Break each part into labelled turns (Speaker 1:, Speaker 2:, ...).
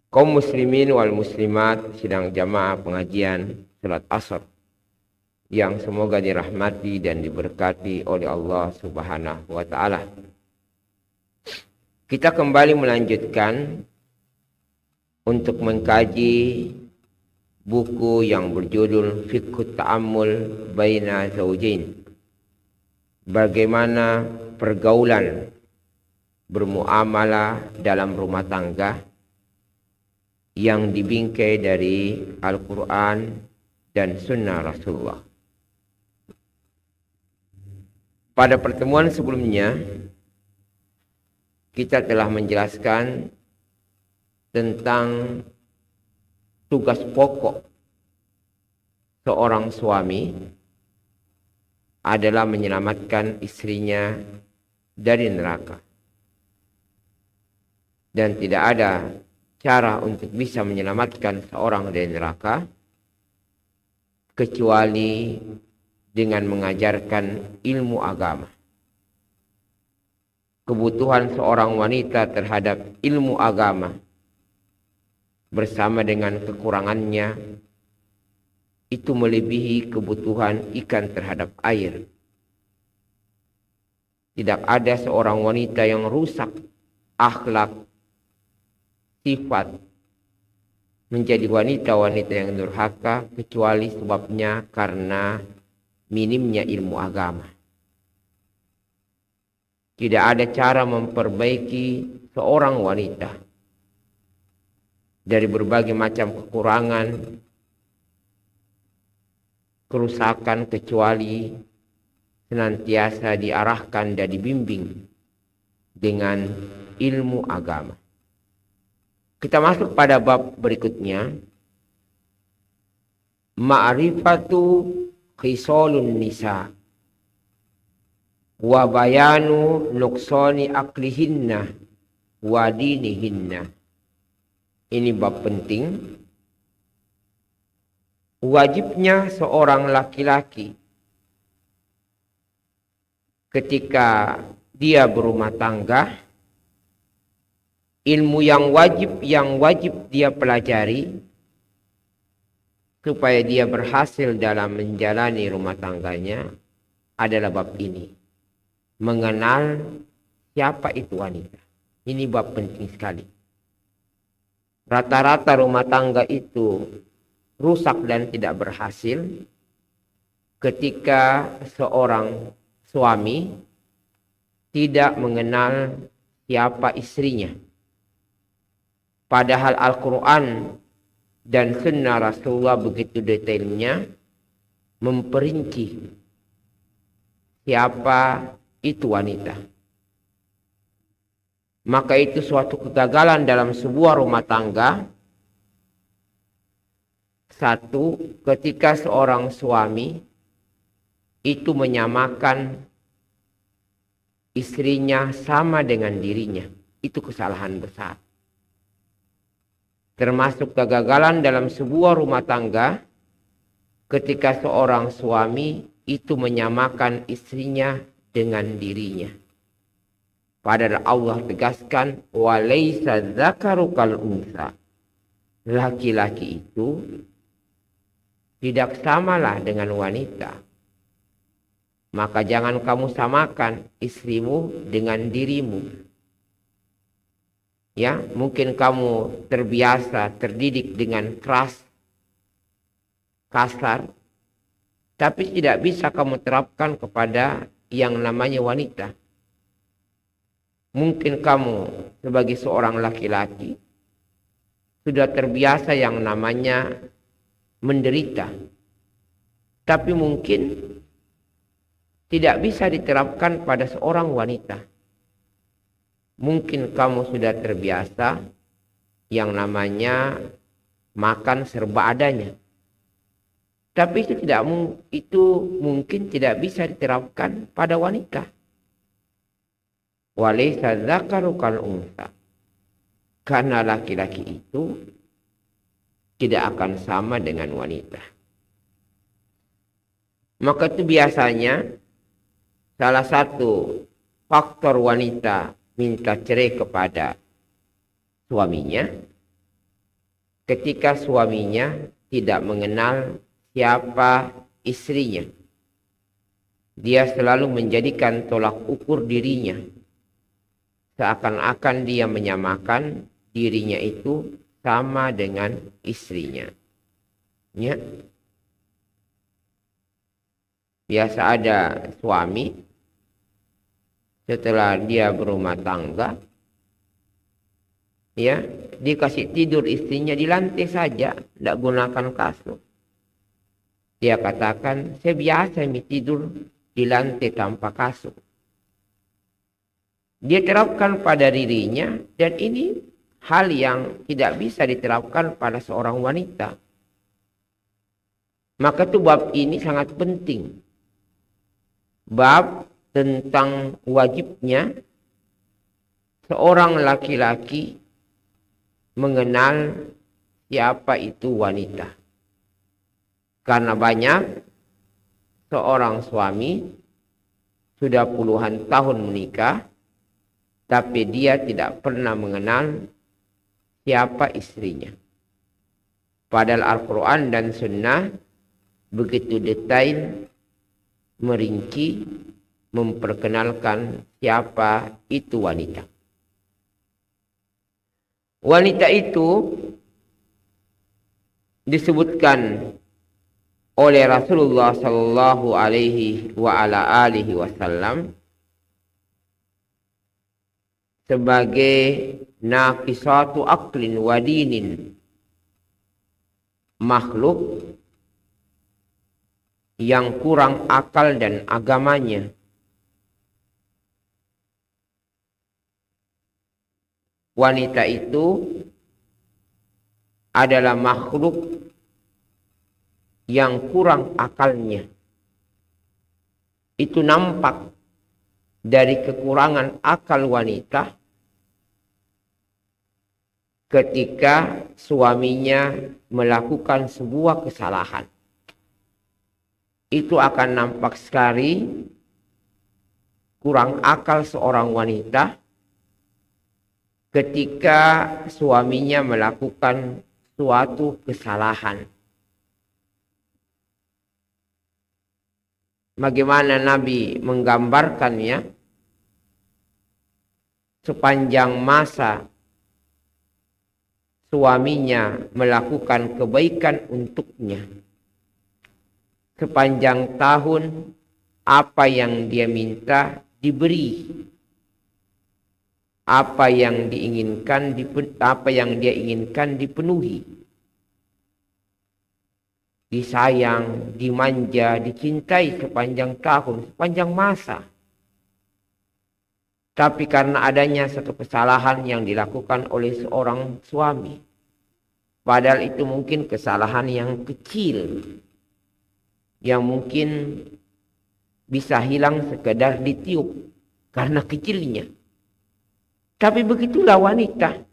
Speaker 1: Kaum muslimin wal muslimat sedang jamaah pengajian salat asar yang semoga dirahmati dan diberkati oleh Allah Subhanahu wa taala. Kita kembali melanjutkan untuk mengkaji buku yang berjudul Fiqhut Ta'ammul Baina Zawjain. Bagaimana pergaulan bermuamalah dalam rumah tangga yang dibingkai dari Al-Quran dan Sunnah Rasulullah. Pada pertemuan sebelumnya, kita telah menjelaskan tentang tugas pokok seorang suami adalah menyelamatkan istrinya dari neraka. Dan tidak ada cara untuk bisa menyelamatkan seorang dari neraka kecuali dengan mengajarkan ilmu agama. Kebutuhan seorang wanita terhadap ilmu agama bersama dengan kekurangannya itu melebihi kebutuhan ikan terhadap air. Tidak ada seorang wanita yang rusak akhlak, sifat, menjadi wanita-wanita yang durhaka kecuali sebabnya karena minimnya ilmu agama. Tidak ada cara memperbaiki seorang wanita dari berbagai macam kekurangan, kerusakan kecuali senantiasa diarahkan dan dibimbing dengan ilmu agama. Kita masuk pada bab berikutnya. Ma'rifatu khisalun nisa wa bayanu nuqsani aqlihinna wa dinihinna. Ini bab penting. Wajibnya seorang laki-laki ketika dia berumah tangga, ilmu yang wajib dia pelajari supaya dia berhasil dalam menjalani rumah tangganya adalah bab ini. Mengenal siapa itu wanita. Ini bab penting sekali. Rata-rata rumah tangga itu rusak dan tidak berhasil ketika seorang suami tidak mengenal siapa istrinya. Padahal Al-Quran dan Sunnah Rasulullah begitu detailnya memperinci siapa itu wanita. Maka itu suatu kegagalan dalam sebuah rumah tangga. Satu, ketika seorang suami itu menyamakan istrinya sama dengan dirinya. Itu kesalahan besar. Termasuk kegagalan dalam sebuah rumah tangga ketika seorang suami itu menyamakan istrinya dengan dirinya. Padahal Allah tegaskan, walaysa dzakaru kal unsa. Laki-laki itu tidak samalah dengan wanita. Maka jangan kamu samakan istrimu dengan dirimu. Ya, mungkin kamu terbiasa, terdidik dengan keras, kasar, tapi tidak bisa kamu terapkan kepada yang namanya wanita. Mungkin kamu sebagai seorang laki-laki sudah terbiasa yang namanya menderita, tapi mungkin tidak bisa diterapkan pada seorang wanita. Mungkin kamu sudah terbiasa yang namanya makan serba adanya, tapi itu mungkin tidak bisa diterapkan pada wanita. Walaysa dzakaru kal unsa. Karena laki-laki itu tidak akan sama dengan wanita. Maka itu biasanya salah satu faktor wanita minta cerai kepada suaminya ketika suaminya tidak mengenal siapa istrinya. Dia selalu menjadikan tolak ukur dirinya, seakan-akan dia menyamakan dirinya itu sama dengan istrinya. Ya. Biasa ada suami setelah dia berumah tangga, ya, dikasih tidur istrinya di lantai saja, tidak gunakan kasur. Dia katakan, saya biasa tidur di lantai tanpa kasur. Dia terapkan pada dirinya, dan ini hal yang tidak bisa diterapkan pada seorang wanita. Maka itu bab ini sangat penting. Bab tentang wajibnya seorang laki-laki mengenal siapa itu wanita. Karena banyak seorang suami sudah puluhan tahun menikah, tapi dia tidak pernah mengenal siapa istrinya. Padahal Al-Quran dan Sunnah begitu detail, merinci, memperkenalkan siapa itu wanita. Wanita itu disebutkan oleh Rasulullah sallallahu alaihi wa ala alihi wasallam sebagai naqisatu aqlin wa dinin, makhluk yang kurang akal dan agamanya. Wanita itu adalah makhluk yang kurang akalnya. Itu nampak dari kekurangan akal wanita ketika suaminya melakukan sebuah kesalahan. Itu akan nampak sekali kurang akal seorang wanita ketika suaminya melakukan suatu kesalahan. Bagaimana Nabi menggambarkannya? Sepanjang masa suaminya melakukan kebaikan untuknya, sepanjang tahun apa yang dia minta diberi, apa yang dia inginkan dipenuhi, disayang, dimanja, dicintai sepanjang tahun, sepanjang masa. Tapi karena adanya satu kesalahan yang dilakukan oleh seorang suami, padahal itu mungkin kesalahan yang kecil, yang mungkin bisa hilang sekedar ditiup karena kecilnya. Tapi begitulah wanita,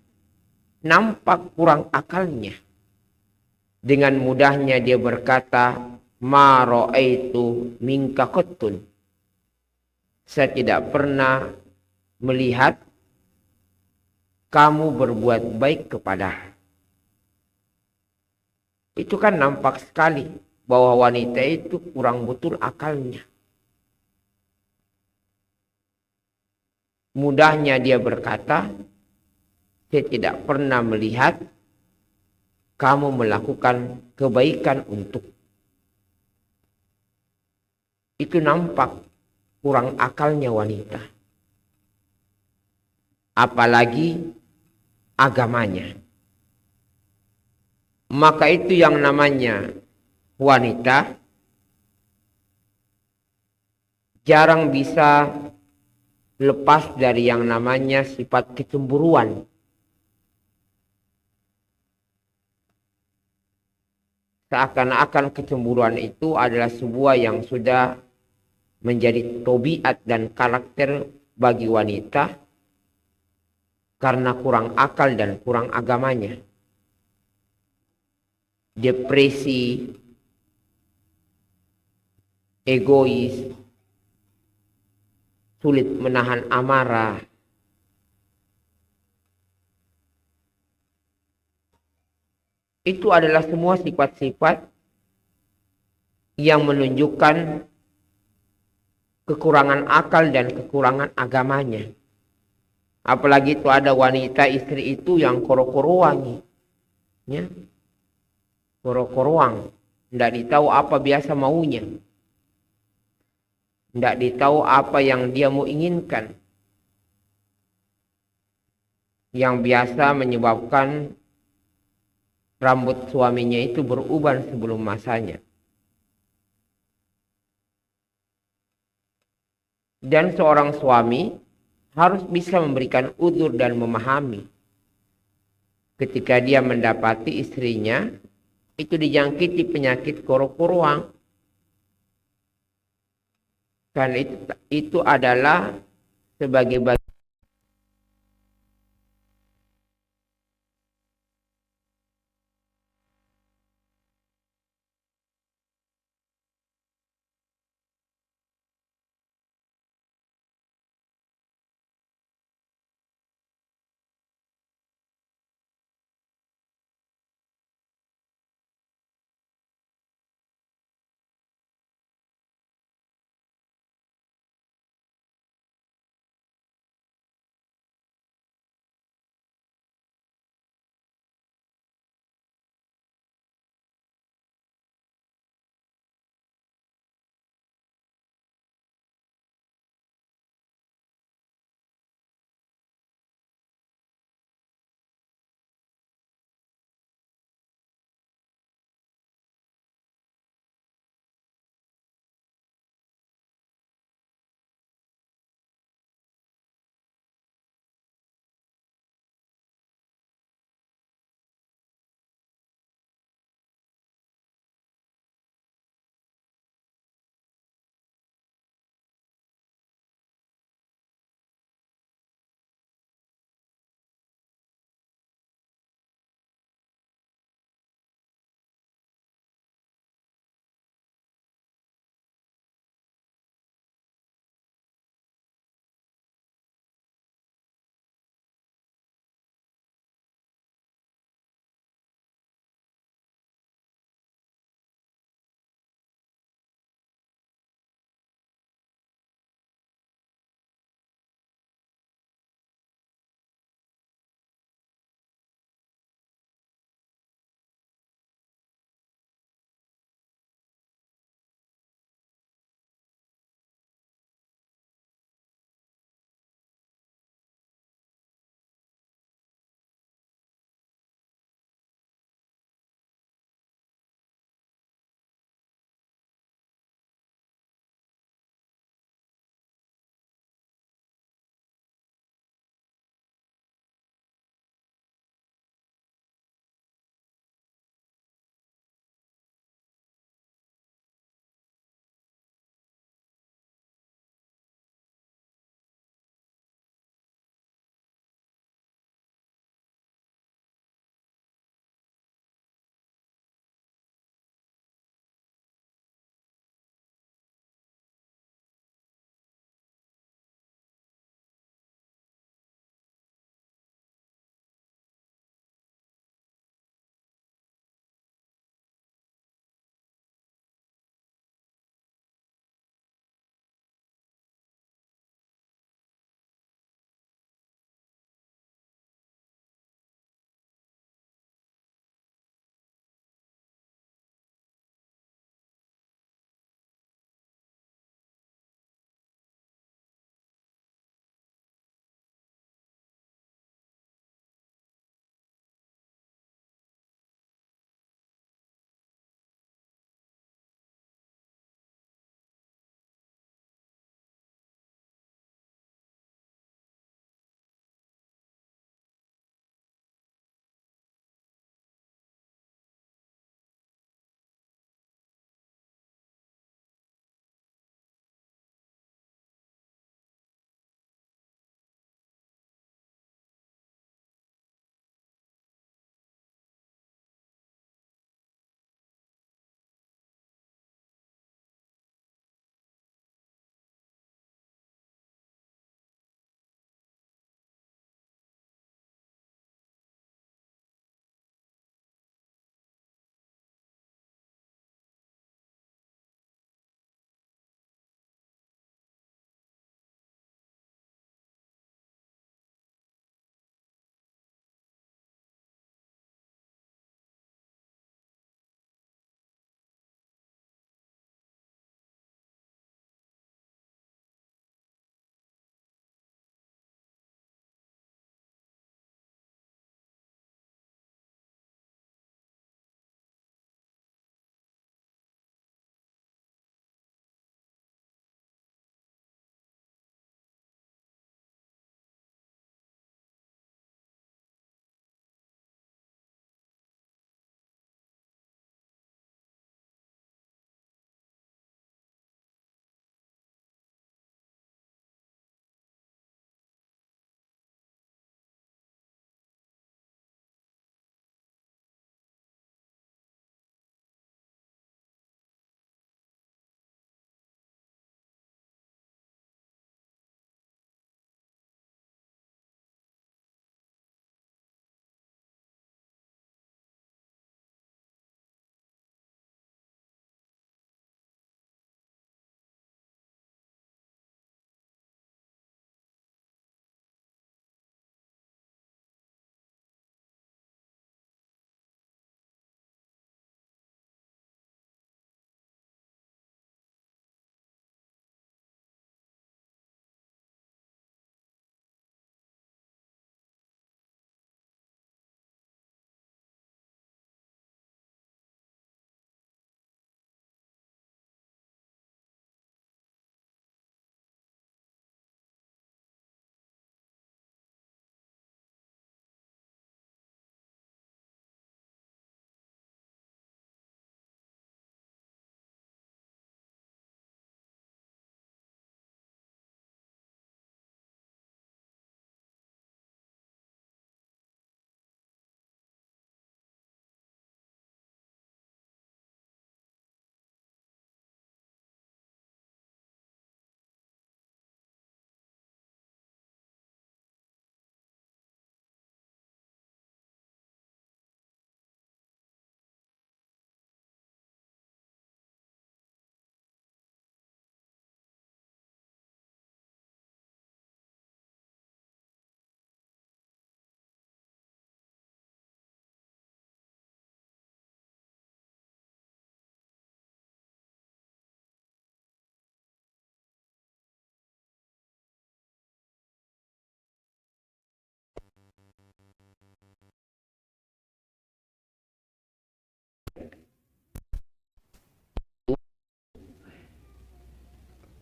Speaker 1: nampak kurang akalnya. Dengan mudahnya dia berkata, ma ra'aitu minka qattun. Saya tidak pernah melihat kamu berbuat baik kepada. Itu kan nampak sekali bahwa wanita itu kurang betul akalnya. Mudahnya dia berkata, saya tidak pernah melihat kamu melakukan kebaikan untuk. Itu nampak kurang akalnya wanita. Apalagi agamanya. Maka itu yang namanya wanita jarang bisa lepas dari yang namanya sifat kecemburuan. Seakan-akan kecemburuan itu adalah sebuah yang sudah menjadi tabiat dan karakter bagi wanita karena kurang akal dan kurang agamanya. Depresi, egois, sulit menahan amarah, itu adalah semua sifat-sifat yang menunjukkan kekurangan akal dan kekurangan agamanya. Apalagi itu ada wanita istri itu yang koro-koroang, ya, koro-koroang, tidak ditahu apa biasa maunya, tidak ditahu apa yang dia mau inginkan, yang biasa menyebabkan rambut suaminya itu beruban sebelum masanya. Dan seorang suami harus bisa memberikan udzur dan memahami ketika dia mendapati istrinya itu dijangkiti penyakit koro-koroang. Karena itu adalah sebagai bagian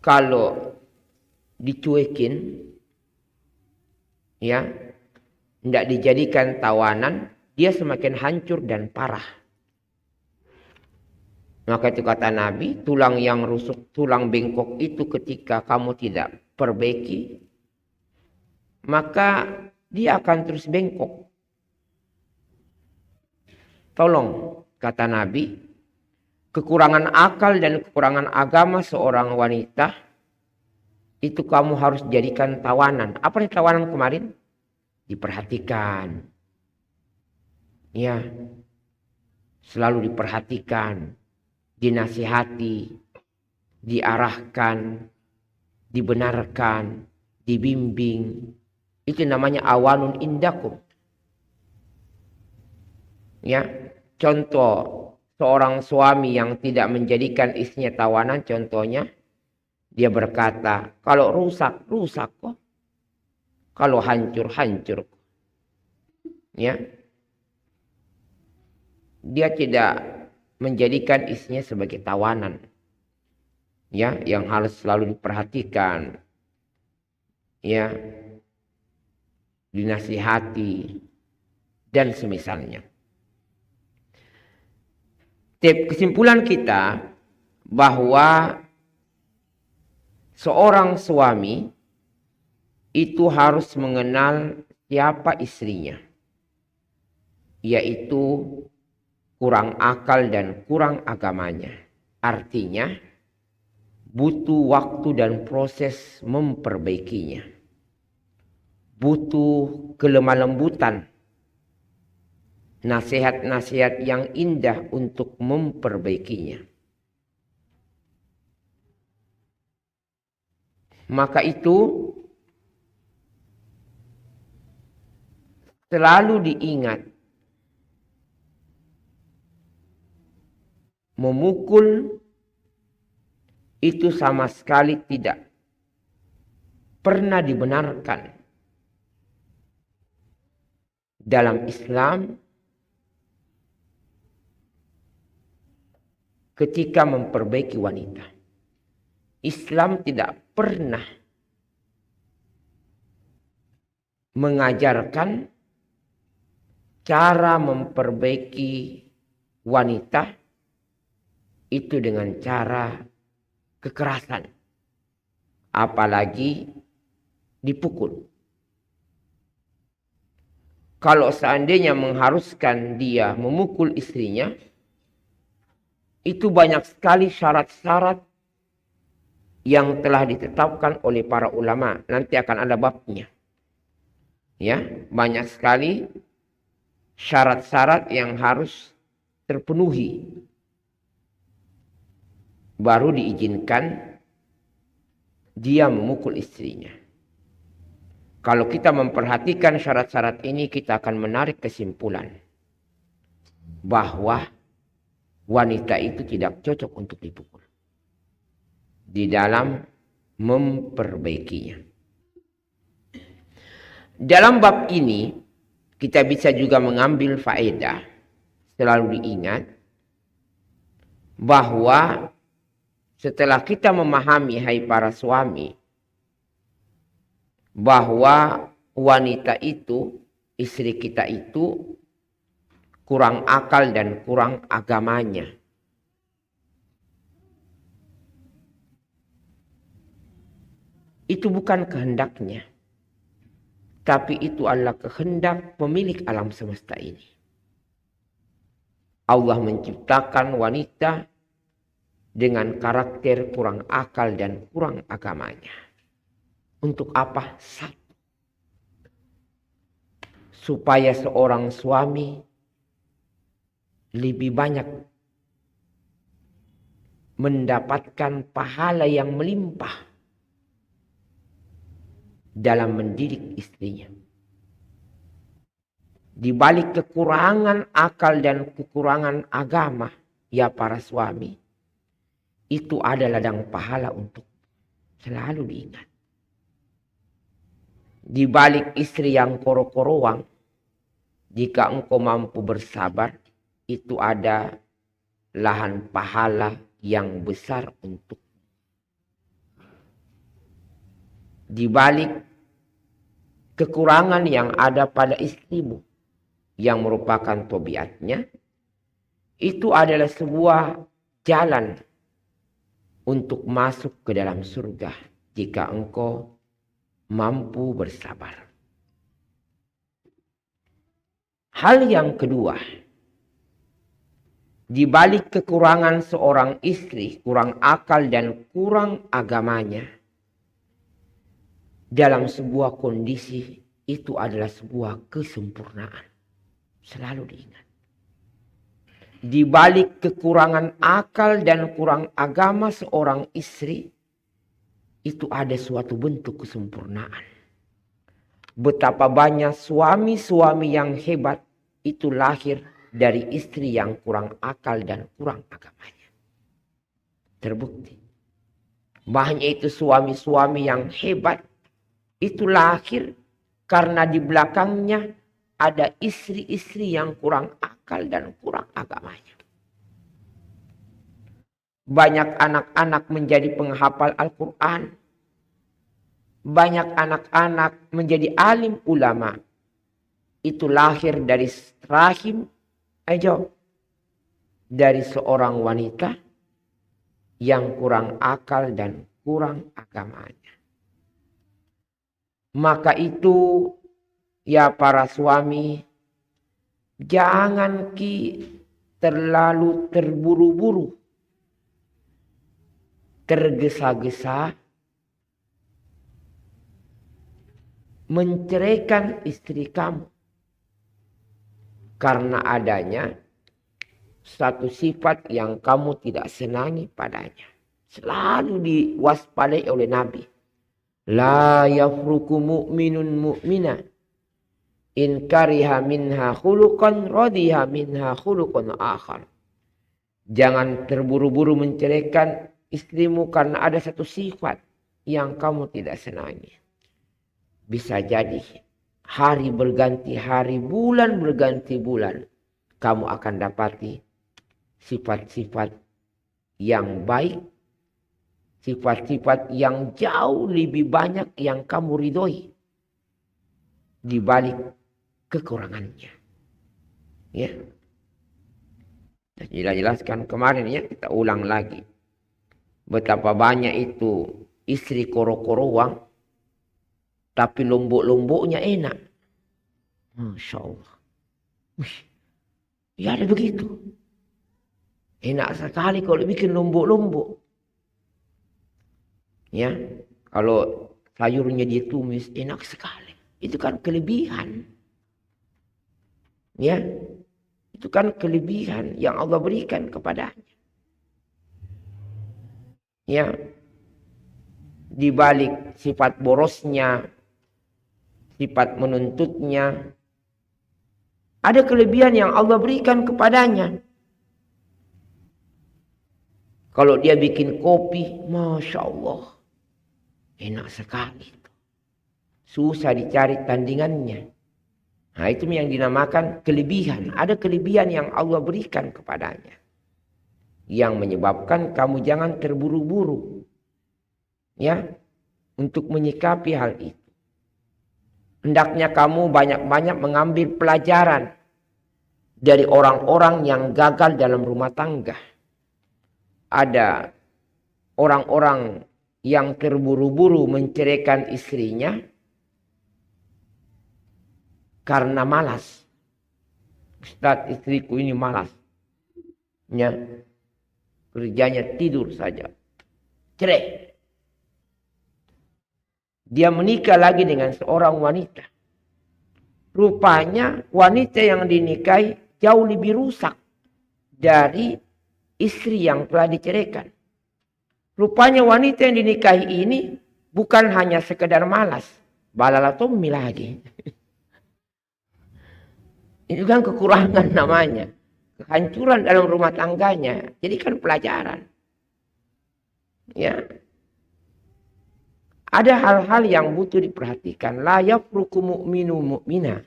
Speaker 1: kalau dicuekin, ya, tidak dijadikan tawanan, dia semakin hancur dan parah. Maka itu kata Nabi, tulang yang rusuk, tulang bengkok itu ketika kamu tidak perbaiki, maka dia akan terus bengkok. Tolong, kata Nabi, kekurangan akal dan kekurangan agama seorang wanita, itu kamu harus jadikan tawanan. Apa nih tawanan kemarin? Diperhatikan. Ya, selalu diperhatikan, dinasihati, diarahkan, dibenarkan, dibimbing. Itu namanya awanun indakum. Ya, contoh seorang suami yang tidak menjadikan istrinya tawanan, contohnya dia berkata, kalau rusak, rusak kok. Kalau hancur, hancur. Ya, dia tidak menjadikan istrinya sebagai tawanan. Ya, yang harus selalu diperhatikan. Ya, dinasihati dan semisalnya. Kesimpulan kita bahwa seorang suami itu harus mengenal siapa istrinya, yaitu kurang akal dan kurang agamanya. Artinya butuh waktu dan proses memperbaikinya. Butuh kelemah lembutan, nasihat-nasihat yang indah untuk memperbaikinya. Maka itu selalu diingat, memukul itu sama sekali tidak pernah dibenarkan dalam Islam. Ketika memperbaiki wanita, Islam tidak pernah mengajarkan cara memperbaiki wanita itu dengan cara kekerasan, apalagi dipukul. Kalau seandainya mengharuskan dia memukul istrinya, itu banyak sekali syarat-syarat yang telah ditetapkan oleh para ulama. Nanti akan ada babnya. Ya, banyak sekali syarat-syarat yang harus terpenuhi baru diizinkan dia memukul istrinya. Kalau kita memperhatikan syarat-syarat ini, kita akan menarik kesimpulan bahwa wanita itu tidak cocok untuk dipukul di dalam memperbaikinya. Dalam bab ini kita bisa juga mengambil faedah, selalu diingat bahwa setelah kita memahami, hai para suami, bahwa wanita itu, istri kita itu kurang akal dan kurang agamanya. Itu bukan kehendaknya, tapi itu adalah kehendak pemilik alam semesta ini. Allah menciptakan wanita dengan karakter kurang akal dan kurang agamanya. Untuk apa? Satu, supaya seorang suami lebih banyak mendapatkan pahala yang melimpah dalam mendidik istrinya. Di balik kekurangan akal dan kekurangan agama, ya para suami, itu ada ladang pahala untuk selalu diingat. Di balik istri yang koro-koroang, jika engkau mampu bersabar, itu ada lahan pahala yang besar untuk. di balik kekurangan yang ada pada istrimu yang merupakan tabiatnya, itu adalah sebuah jalan untuk masuk ke dalam surga jika engkau mampu bersabar. Hal yang kedua, di balik kekurangan seorang istri, kurang akal dan kurang agamanya, dalam sebuah kondisi itu adalah sebuah kesempurnaan. Selalu diingat. Di balik kekurangan akal dan kurang agama seorang istri, itu ada suatu bentuk kesempurnaan. Betapa banyak suami-suami yang hebat itu lahir dari istri yang kurang akal dan kurang agamanya. Terbukti. Banyak itu suami-suami yang hebat itu lahir karena di belakangnya ada istri-istri yang kurang akal dan kurang agamanya. Banyak anak-anak menjadi penghafal Al-Quran. Banyak anak-anak menjadi alim ulama. Itu lahir dari rahim dari seorang wanita yang kurang akal dan kurang agamanya. Maka itu ya para suami, jangan terlalu terburu-buru, tergesa-gesa menceraikan istri kamu karena adanya satu sifat yang kamu tidak senangi padanya. Selalu diwaspadai oleh Nabi. La yafruku mu'minun mu'mina in kariha minha khuluqan radiha minha khuluqan akhar. Jangan terburu-buru menceraikan istrimu karena ada satu sifat yang kamu tidak senangi. Bisa jadi hari berganti hari, bulan berganti bulan, kamu akan dapati sifat-sifat yang baik, sifat-sifat yang jauh lebih banyak yang kamu ridhoi di balik kekurangannya. Ya. Sudah jelaskan kemarin ya, kita ulang lagi. Betapa banyak itu istri koro-koroang, tapi lombok-lomboknya enak. Masya Allah. Wih, ya ada begitu. Enak sekali kalau bikin lombok-lombok. Ya, kalau sayurnya ditumis enak sekali. Itu kan kelebihan. Ya, itu kan kelebihan yang Allah berikan kepadanya. Ya, di balik sifat borosnya, sifat menuntutnya, ada kelebihan yang Allah berikan kepadanya. Kalau dia bikin kopi, Masya Allah, enak sekali. Susah dicari tandingannya. Nah, itu yang dinamakan kelebihan. Ada kelebihan yang Allah berikan kepadanya. Yang menyebabkan kamu jangan terburu-buru. Ya, untuk menyikapi hal itu. Hendaknya kamu banyak-banyak mengambil pelajaran dari orang-orang yang gagal dalam rumah tangga. Ada orang-orang yang terburu-buru menceraikan istrinya karena malas. Ustaz, istriku ini malas. Ya, kerjanya tidur saja. Cerai. Dia menikah lagi dengan seorang wanita. Rupanya wanita yang dinikahi jauh lebih rusak dari istri yang telah diceraikan. Rupanya wanita yang dinikahi ini bukan hanya sekedar malas. Balalatommi lagi. Itu kan kekurangan namanya. Kehancuran dalam rumah tangganya. Jadi kan pelajaran. Ya. Ada hal-hal yang butuh diperhatikan. La yafruku mu'minu mu'mina.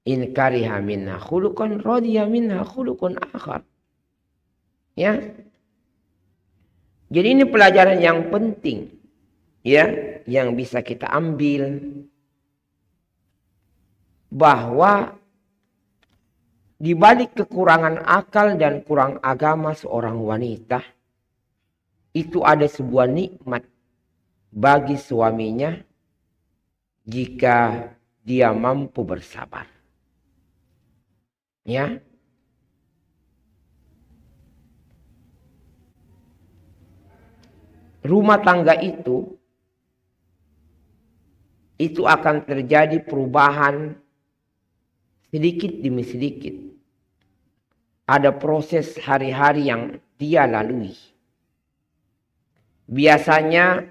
Speaker 1: In kariha minha khuluqan radiya minha khuluqan akhar. Ya. Jadi ini pelajaran yang penting. ya yang bisa kita ambil bahwa di balik kekurangan akal dan kurang agama seorang wanita itu ada sebuah nikmat bagi suaminya jika dia mampu bersabar. Ya. Rumah tangga itu akan terjadi perubahan sedikit demi sedikit. Ada proses hari-hari yang dia lalui. Biasanya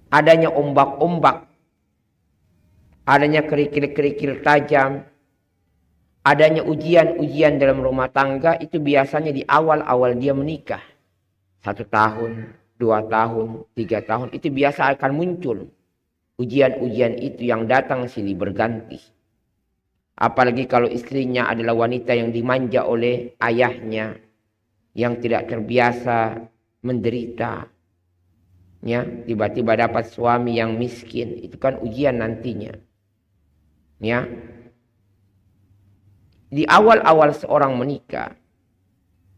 Speaker 1: adanya ombak-ombak, adanya kerikil-kerikil tajam, adanya ujian-ujian dalam rumah tangga itu biasanya di awal-awal dia menikah. 1 tahun, 2 tahun, 3 tahun itu biasa akan muncul. Ujian-ujian itu yang datang silih berganti. Apalagi kalau istrinya adalah wanita yang dimanja oleh ayahnya. Yang tidak terbiasa menderita. Ya, tiba-tiba dapat suami yang miskin. Itu kan ujian nantinya. Ya. Di awal-awal seorang menikah.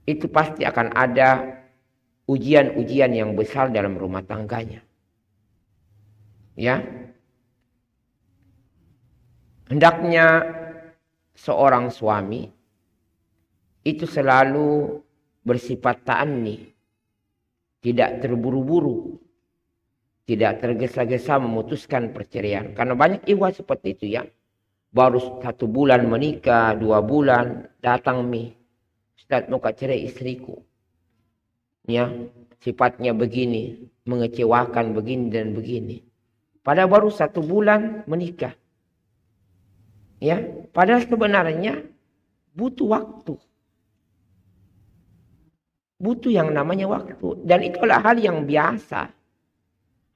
Speaker 1: Itu pasti akan ada ujian-ujian yang besar dalam rumah tangganya. Ya. Hendaknya seorang suami itu selalu bersifat ta'anni. Tidak terburu-buru. Tidak tergesa-gesa memutuskan perceraian. Karena banyak ikhwah seperti itu ya. Baru 1 bulan menikah, 2 bulan datang Ustaz mau cerai istriku. Ya, sifatnya begini, mengecewakan begini dan begini. Padahal baru 1 bulan menikah. Ya, padahal sebenarnya butuh waktu. Butuh yang namanya waktu. Dan itulah hal yang biasa.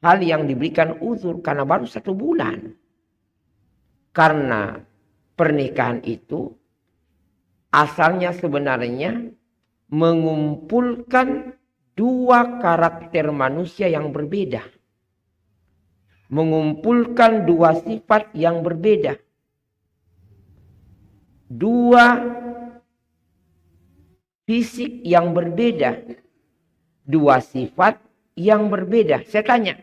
Speaker 1: Hal yang diberikan uzur karena baru 1 bulan. Karena pernikahan itu asalnya sebenarnya mengumpulkan 2 karakter manusia yang berbeda. Mengumpulkan 2 sifat yang berbeda. 2 fisik yang berbeda. 2 sifat yang berbeda. Saya tanya,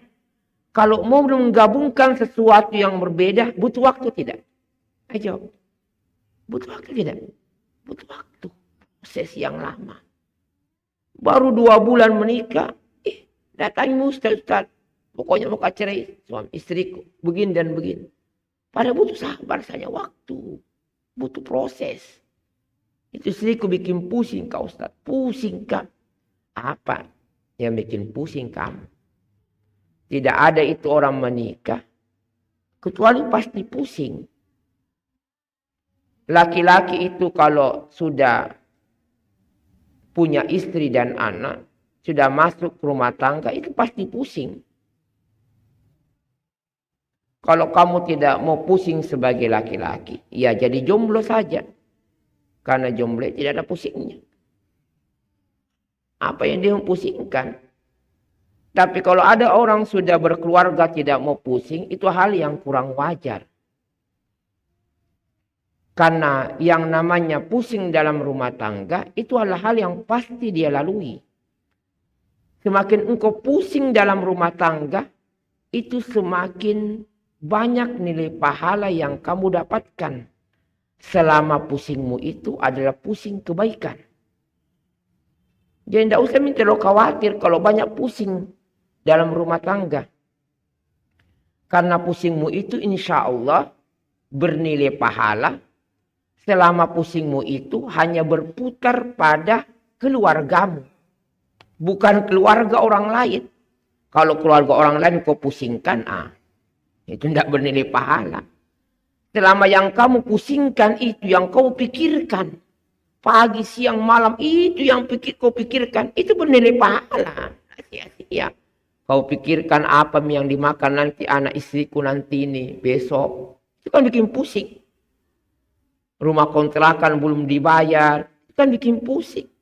Speaker 1: kalau mau menggabungkan sesuatu yang berbeda, butuh waktu tidak? Ayo jawab. Butuh waktu tidak? Butuh waktu. Proses yang lama. Baru 2 bulan menikah, datangin Ustaz. Pokoknya mau cerai suami istriku. Begini dan begini. Padahal butuh sabar saja waktu. Butuh proses. Itu istriku bikin pusing kau Ustaz. Pusing kak. Apa yang bikin pusing kamu? Tidak ada itu orang menikah. Kecuali pasti pusing. Laki-laki itu kalau sudah punya istri dan anak, sudah masuk rumah tangga, itu pasti pusing. Kalau kamu tidak mau pusing sebagai laki-laki, ya jadi jomblo saja. Karena jomblo tidak ada pusingnya. Apa yang dia pusingkan? Tapi kalau ada orang sudah berkeluarga tidak mau pusing, itu hal yang kurang wajar. Karena yang namanya pusing dalam rumah tangga itu adalah hal yang pasti dia lalui. Semakin engkau pusing dalam rumah tangga, itu semakin banyak nilai pahala yang kamu dapatkan. Selama pusingmu itu adalah pusing kebaikan. Jadi tidak usah minta lo khawatir kalau banyak pusing dalam rumah tangga. Karena pusingmu itu insya Allah bernilai pahala. Selama pusingmu itu hanya berputar pada keluargamu. Bukan keluarga orang lain. Kalau keluarga orang lain kau pusingkan, itu tidak bernilai pahala. Selama yang kamu pusingkan itu, yang kau pikirkan. Pagi, siang, malam, itu yang kau pikirkan. Itu bernilai pahala. Sia-sia. Kau pikirkan apa yang dimakan nanti anak istriku nanti ini, besok. Itu kan bikin pusing. Rumah kontrakan belum dibayar. Itu kan bikin pusing.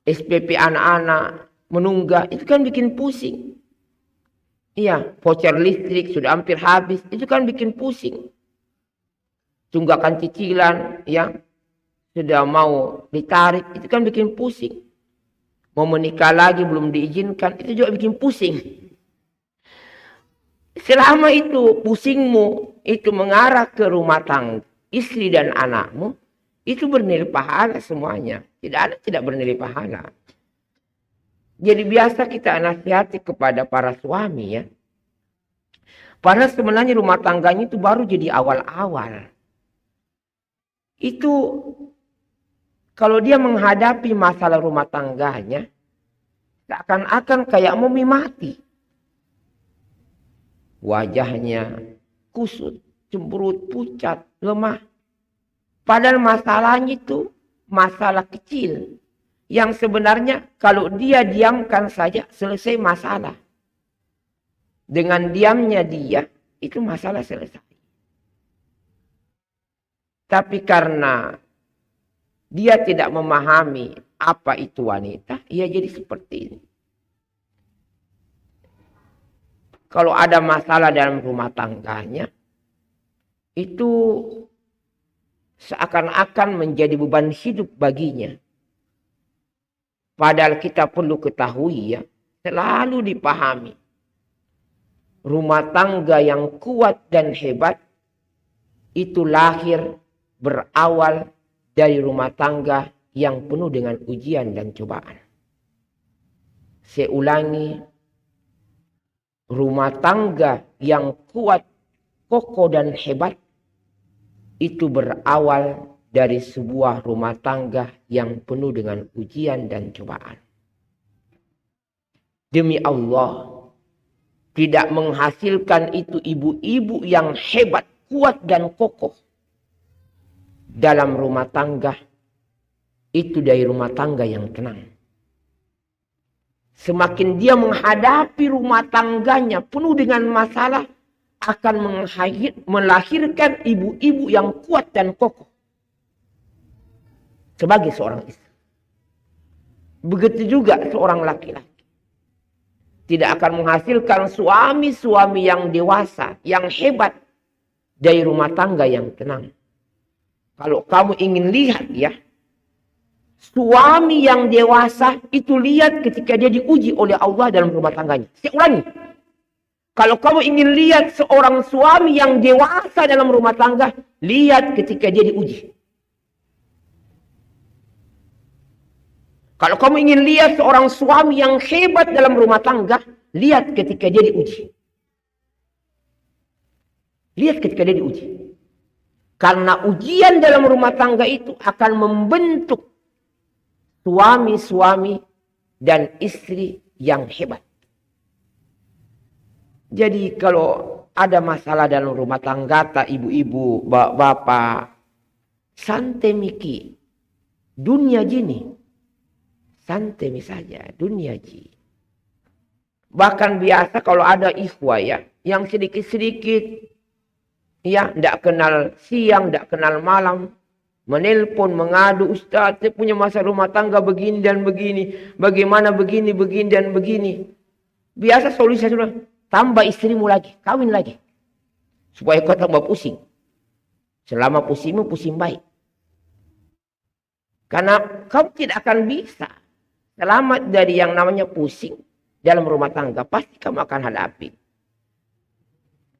Speaker 1: SPP anak-anak menunggak, itu kan bikin pusing. Iya, voucher listrik sudah hampir habis, itu kan bikin pusing. Tunggakan cicilan, ya, sudah mau ditarik, itu kan bikin pusing. Mau menikah lagi belum diizinkan, itu juga bikin pusing. Selama itu pusingmu itu mengarah ke rumah tangga, istri dan anakmu, itu bernilai pahala semuanya. Tidak ada tidak bernilai pahala. Jadi biasa kita nasihati kepada para suami ya. Padahal sebenarnya rumah tangganya itu baru jadi awal-awal. Itu kalau dia menghadapi masalah rumah tangganya, seakan-akan kayak mumi mati. Wajahnya kusut, cemberut, pucat, lemah. Padahal masalahnya itu masalah kecil. Yang sebenarnya kalau dia diamkan saja selesai masalah. Dengan diamnya dia, itu masalah selesai. Tapi karena dia tidak memahami apa itu wanita, ia jadi seperti ini. Kalau ada masalah dalam rumah tangganya, itu seakan-akan menjadi beban hidup baginya. Padahal kita perlu ketahui ya, selalu dipahami. Rumah tangga yang kuat dan hebat, itu lahir berawal dari rumah tangga yang penuh dengan ujian dan cobaan. Saya ulangi, rumah tangga yang kuat, kokoh dan hebat, itu berawal dari sebuah rumah tangga yang penuh dengan ujian dan cobaan. Demi Allah, tidak menghasilkan itu ibu-ibu yang hebat, kuat dan kokoh dalam rumah tangga, itu dari rumah tangga yang tenang. Semakin dia menghadapi rumah tangganya penuh dengan masalah, akan melahirkan ibu-ibu yang kuat dan kokoh sebagai seorang istri. Begitu juga seorang laki-laki. Tidak akan menghasilkan suami-suami yang dewasa, yang hebat dari rumah tangga yang tenang. Kalau kamu ingin lihat ya, suami yang dewasa itu lihat ketika dia diuji oleh Allah dalam rumah tangganya. Saya ulangi. Kalau kamu ingin lihat seorang suami yang dewasa dalam rumah tangga, lihat ketika dia diuji. Kalau kamu ingin lihat seorang suami yang hebat dalam rumah tangga, lihat ketika dia diuji. Lihat ketika dia diuji. Karena ujian dalam rumah tangga itu akan membentuk suami-suami dan istri yang hebat. Jadi kalau ada masalah dalam rumah tangga, tak ibu-ibu, bapak-bapak, santai miki. Dunia jini. Santai saja, dunia ji. Bahkan biasa kalau ada ikhwah ya, yang sedikit-sedikit, ya, tidak kenal siang, tidak kenal malam, menelpon, mengadu, Ustaz, saya punya masalah rumah tangga begini dan begini, bagaimana begini, begini dan begini. Biasa solusinya sudah, tambah istrimu lagi, kawin lagi. Supaya kau tambah pusing. Selama pusingmu, pusing baik. Karena kau tidak akan bisa selamat dari yang namanya pusing dalam rumah tangga. Pasti kamu akan hadapi.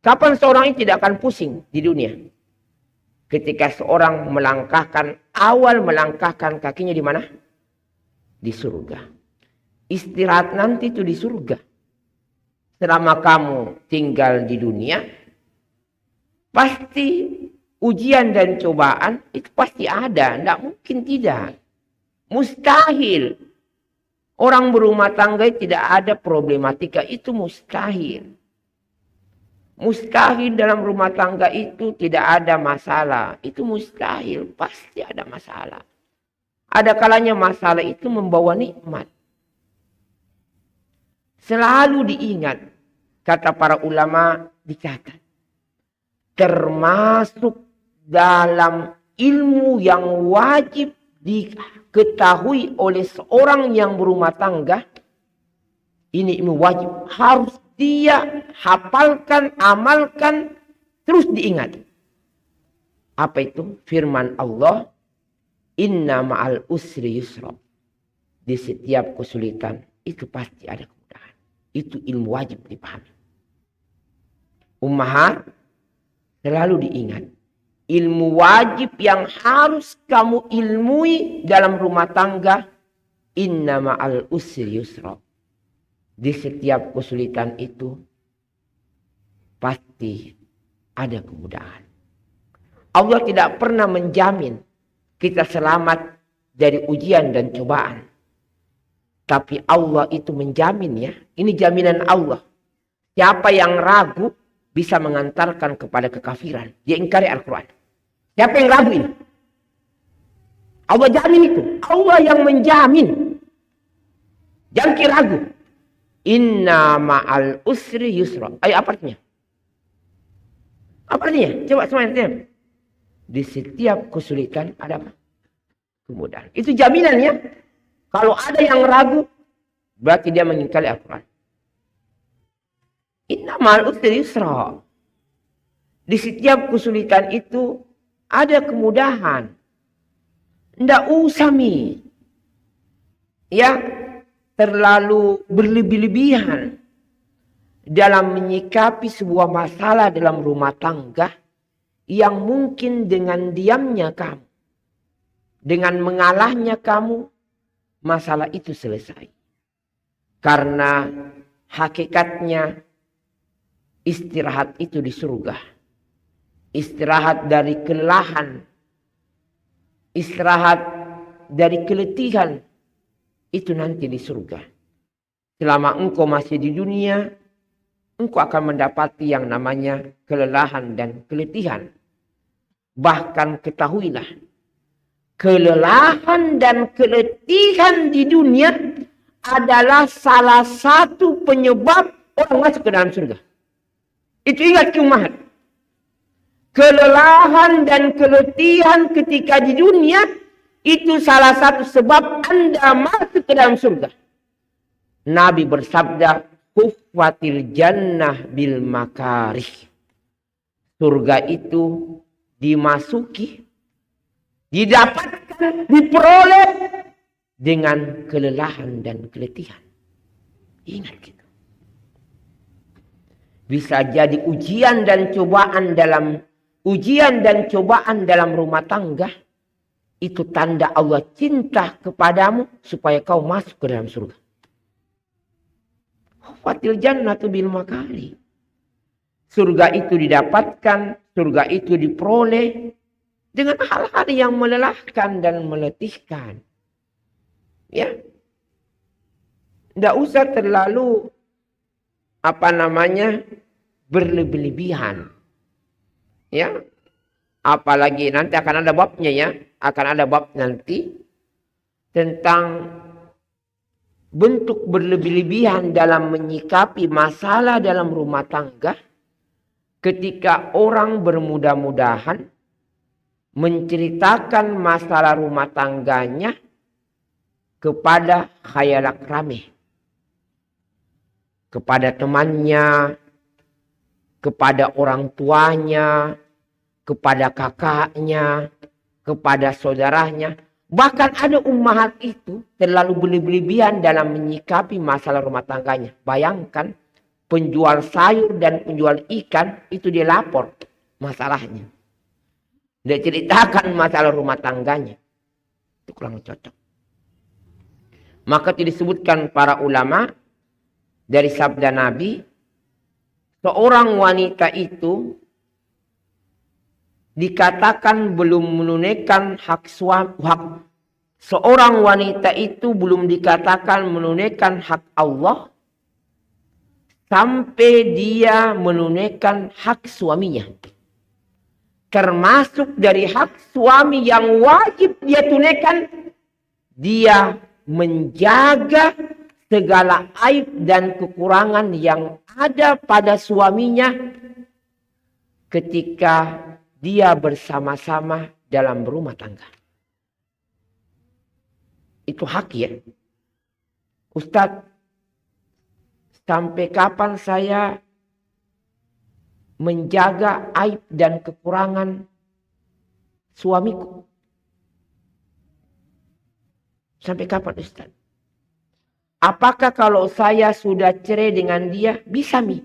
Speaker 1: Kapan seorang ini tidak akan pusing di dunia? Ketika seorang awal melangkahkan kakinya di mana? Di surga. Istirahat nanti itu di surga. Selama kamu tinggal di dunia, pasti ujian dan cobaan itu pasti ada. Tidak mungkin tidak. Mustahil. Orang berumah tangga tidak ada problematika, itu mustahil. Mustahil dalam rumah tangga itu tidak ada masalah. Itu mustahil, pasti ada masalah. Ada kalanya masalah itu membawa nikmat. Selalu diingat, kata para ulama dicatat. Termasuk dalam ilmu yang wajib diketahui oleh seorang yang berumah tangga, Ini ilmu wajib. Harus dia hafalkan, amalkan, terus diingat. Apa itu? Firman Allah, inna ma'al usri yusra. Di setiap kesulitan itu pasti ada kemudahan. Itu ilmu wajib dipahami. Ummahat selalu diingat. Ilmu wajib yang harus kamu ilmui dalam rumah tangga. Inna ma'al usri yusra. Di setiap kesulitan itu pasti ada kemudahan. Allah tidak pernah menjamin kita selamat dari ujian dan cobaan. Tapi Allah itu menjamin ya. Ini jaminan Allah. Siapa yang ragu bisa mengantarkan kepada kekafiran. Dia ingkari Al-Quran. Siapa yang ragu ini? Allah jamin itu. Allah yang menjamin. Jangan ragu. Inna ma'al usri yusra. Ayo apa artinya? Apa artinya? Coba semuanya. Di setiap kesulitan ada apa? Kemudahan. Itu jaminannya. Kalau ada yang ragu, berarti dia mengingkari Al-Quran. Inna ma'al usri yusra. Di setiap kesulitan itu ada kemudahan. Tidak usah terlalu berlebih-lebihan dalam menyikapi sebuah masalah dalam rumah tangga yang mungkin dengan diamnya kamu, dengan mengalahnya kamu, masalah itu selesai. Karena hakikatnya istirahat itu di surga. Istirahat dari kelelahan. Istirahat dari keletihan. Itu nanti di surga. Selama engkau masih di dunia, engkau akan mendapati yang namanya kelelahan dan keletihan. Bahkan ketahuilah, kelelahan dan keletihan di dunia adalah salah satu penyebab orang masuk ke dalam surga. Itu ingat umat. Kelelahan dan keletihan ketika di dunia itu salah satu sebab Anda masuk ke dalam surga. Nabi bersabda, huffatil jannah bil makarih. Surga itu dimasuki, didapatkan, diperoleh dengan kelelahan dan keletihan. Ingat gitu. Bisa jadi ujian dan cobaan dalam rumah tangga itu tanda Allah cinta kepadamu supaya kau masuk ke dalam surga. Fatil jannatu bil makari. Surga itu didapatkan, surga itu diperoleh dengan hal-hal yang melelahkan dan meletihkan. Ya. Tidak usah terlalu berlebih-lebihan. Ya. Apalagi nanti akan ada babnya ya. Akan ada bab nanti tentang bentuk berlebih-lebihan dalam menyikapi masalah dalam rumah tangga. Ketika orang bermudah-mudahan menceritakan masalah rumah tangganya kepada khayalak rame. Kepada temannya, kepada orang tuanya, kepada kakaknya, kepada saudaranya. Bahkan ada ummahat itu terlalu berlebihan dalam menyikapi masalah rumah tangganya. Bayangkan penjual sayur dan penjual ikan itu dia lapor masalahnya. Dia ceritakan masalah rumah tangganya. Itu kurang cocok. Maka itu disebutkan para ulama dari sabda Nabi. Seorang wanita itu dikatakan belum menunaikan hak suami. Seorang wanita itu belum dikatakan menunaikan hak Allah sampai dia menunaikan hak suaminya. Termasuk dari hak suami yang wajib dia tunaikan, dia menjaga segala aib dan kekurangan yang ada pada suaminya ketika dia bersama-sama dalam rumah tangga. Itu hak ya. Ustadz, Sampai kapan saya menjaga aib dan kekurangan suamiku? Sampai kapan Ustaz? Apakah kalau saya sudah cerai dengan dia, bisa Mi?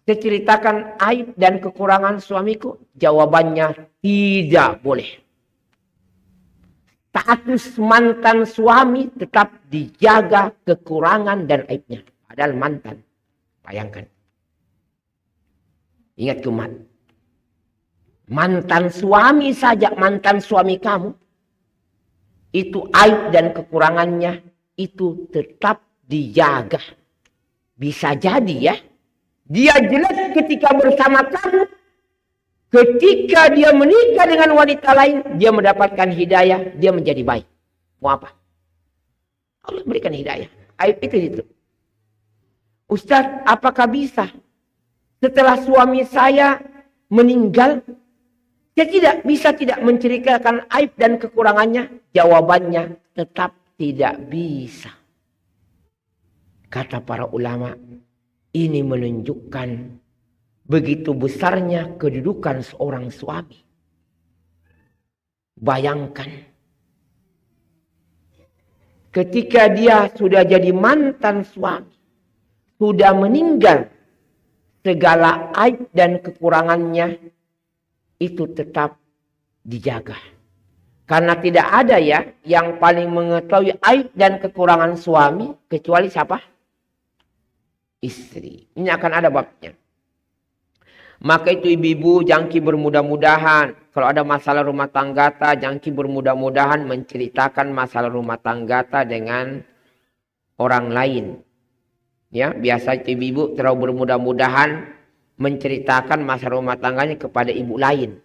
Speaker 1: Saya ceritakan aib dan kekurangan suamiku? Jawabannya tidak boleh. Status mantan suami tetap dijaga kekurangan dan aibnya. Padahal mantan. Bayangkan. Ingat kumat. Mantan suami saja, mantan suami kamu. Itu aib dan kekurangannya itu tetap dijaga. Bisa jadi ya. Dia jelek ketika bersama kamu. Ketika dia menikah dengan wanita lain, dia mendapatkan hidayah, dia menjadi baik. Mau apa? Allah berikan hidayah. Aib itu. Ustaz, apakah bisa setelah suami saya meninggal, saya tidak menceritakan aib dan kekurangannya? Jawabannya tetap tidak bisa. Kata para ulama, ini menunjukkan begitu besarnya kedudukan seorang suami. Bayangkan. Ketika dia sudah jadi mantan suami. Sudah meninggal. Segala aib dan kekurangannya. Itu tetap dijaga. Karena tidak ada ya yang paling mengetahui aib dan kekurangan suami. Kecuali siapa? Istri. Ini akan ada babnya. Maka itu ibu-ibu jangki bermudah-mudahan. Kalau ada masalah rumah tangga, jangki bermudah-mudahan menceritakan masalah rumah tangga dengan orang lain. Ya, biasa itu ibu-ibu terlalu bermudah-mudahan menceritakan masalah rumah tangganya kepada ibu lain.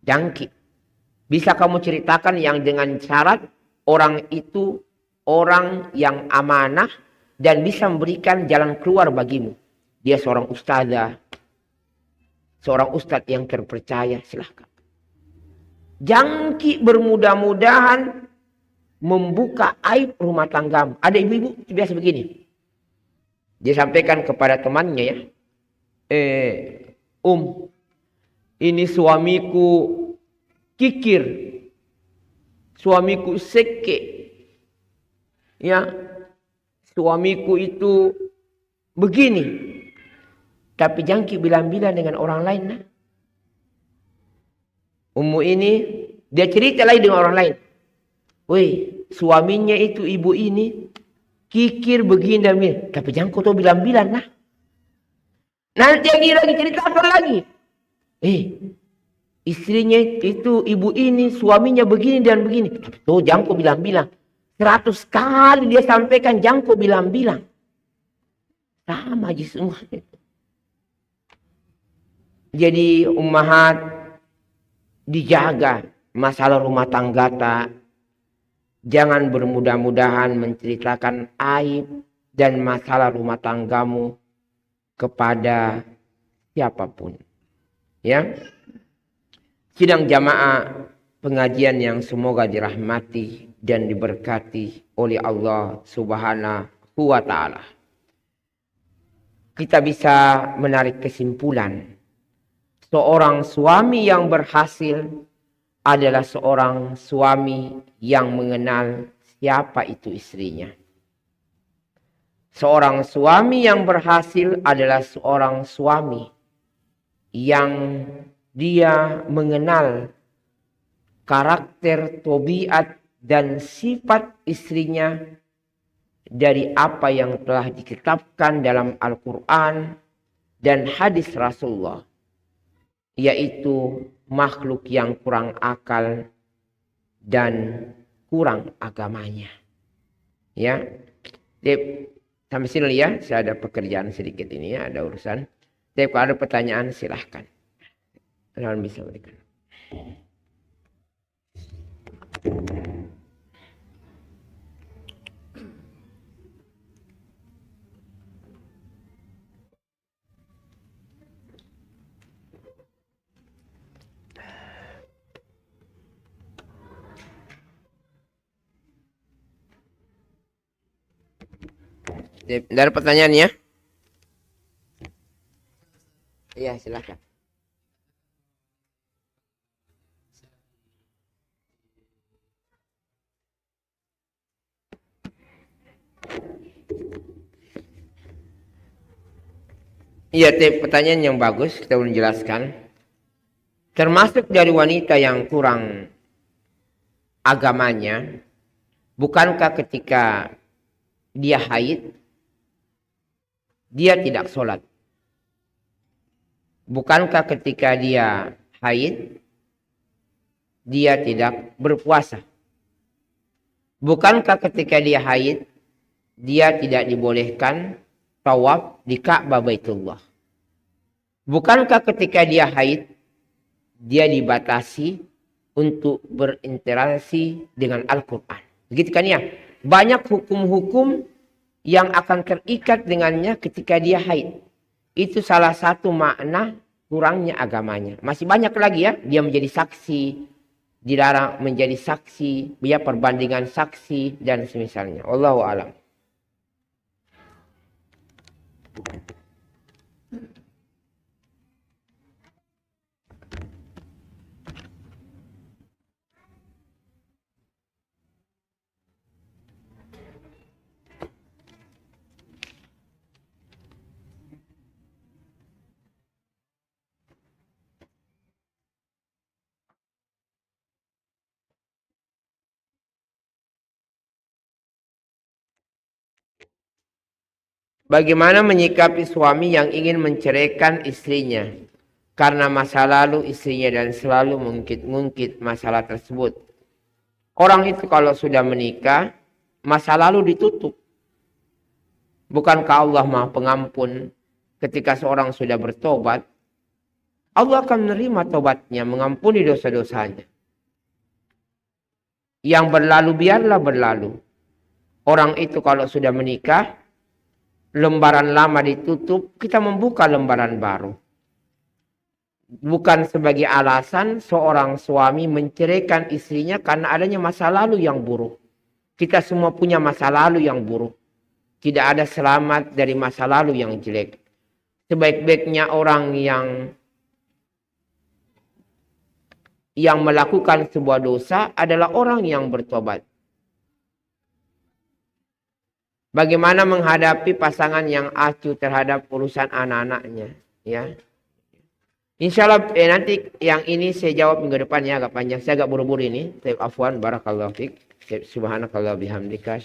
Speaker 1: Jangki. Bisa kamu ceritakan yang dengan syarat orang itu orang yang amanah dan bisa memberikan jalan keluar bagimu. Dia seorang ustazah. Seorang ustadz yang terpercaya, silahkan. Jangki bermudah-mudahan membuka aib rumah tanggamu. Ada ibu-ibu biasa begini. Dia sampaikan kepada temannya ya. Ini suamiku kikir. Suamiku seke. Ya. Suamiku itu begini. Tapi jangki bilang-bilang dengan orang lain. Nah. Ummu ini, dia cerita lagi dengan orang lain. Woi, suaminya itu ibu ini, kikir begini dan begini. Tapi jangan kau tahu bilang-bilang. Nah. Nanti lagi cerita apa lagi? Istrinya itu ibu ini, suaminya begini dan begini. Tapi tuh jangan kau bilang-bilang. 100 kali dia sampaikan, jangan kau bilang-bilang. Sama aja semua. Jadi ummahat dijaga masalah rumah tangga. Jangan bermudah-mudahan menceritakan aib dan masalah rumah tanggamu kepada siapapun. Ya. Sidang jamaah pengajian yang semoga dirahmati dan diberkati oleh Allah Subhanahu wa taala. Kita bisa menarik kesimpulan. Seorang suami yang berhasil adalah seorang suami yang mengenal siapa itu istrinya. Seorang suami yang berhasil adalah seorang suami yang dia mengenal karakter, tabiat, dan sifat istrinya dari apa yang telah dikitabkan dalam Al-Quran dan hadis Rasulullah. Yaitu makhluk yang kurang akal dan kurang agamanya. Ya, sampai sini ya. Saya ada pekerjaan sedikit ini ya, ada urusan. Tapi kalau ada pertanyaan silahkan. Kalian bisa berikan. Dari pertanyaannya? Iya, silakan. Iya, pertanyaan yang bagus, kita belum jelaskan. Termasuk dari wanita yang kurang agamanya, bukankah ketika dia haid, dia tidak sholat? Bukankah ketika dia haid, dia tidak berpuasa? Bukankah ketika dia haid, dia tidak dibolehkan tawaf di Ka'bah Baitullah? Bukankah ketika dia haid, dia dibatasi untuk berinteraksi dengan Al-Quran? Begitu kan ya? Banyak hukum-hukum yang akan terikat dengannya ketika dia haid. Itu salah satu makna kurangnya agamanya. Masih banyak lagi ya. Dia menjadi saksi, dilarang menjadi saksi, dia perbandingan saksi dan semisalnya. Wallahu a'lam. Bagaimana menyikapi suami yang ingin menceraikan istrinya karena masa lalu istrinya dan selalu mengungkit-ungkit masalah tersebut? Orang itu kalau sudah menikah, masa lalu ditutup. Bukankah Allah Maha Pengampun? Ketika seorang sudah bertobat, Allah akan menerima tobatnya, mengampuni dosa-dosanya. Yang berlalu biarlah berlalu. Orang itu kalau sudah menikah, lembaran lama ditutup, kita membuka lembaran baru. Bukan sebagai alasan seorang suami menceraikan istrinya karena adanya masa lalu yang buruk. Kita semua punya masa lalu yang buruk. Tidak ada selamat dari masa lalu yang jelek. Sebaik-baiknya orang yang melakukan sebuah dosa adalah orang yang bertobat. Bagaimana menghadapi pasangan yang acuh terhadap urusan anak-anaknya, ya? Insya Allah nanti yang ini saya jawab minggu depan ya, agak panjang. Saya agak buru-buru ini. Afwan, barakallahu fiik. Subhanakallah bihamdika.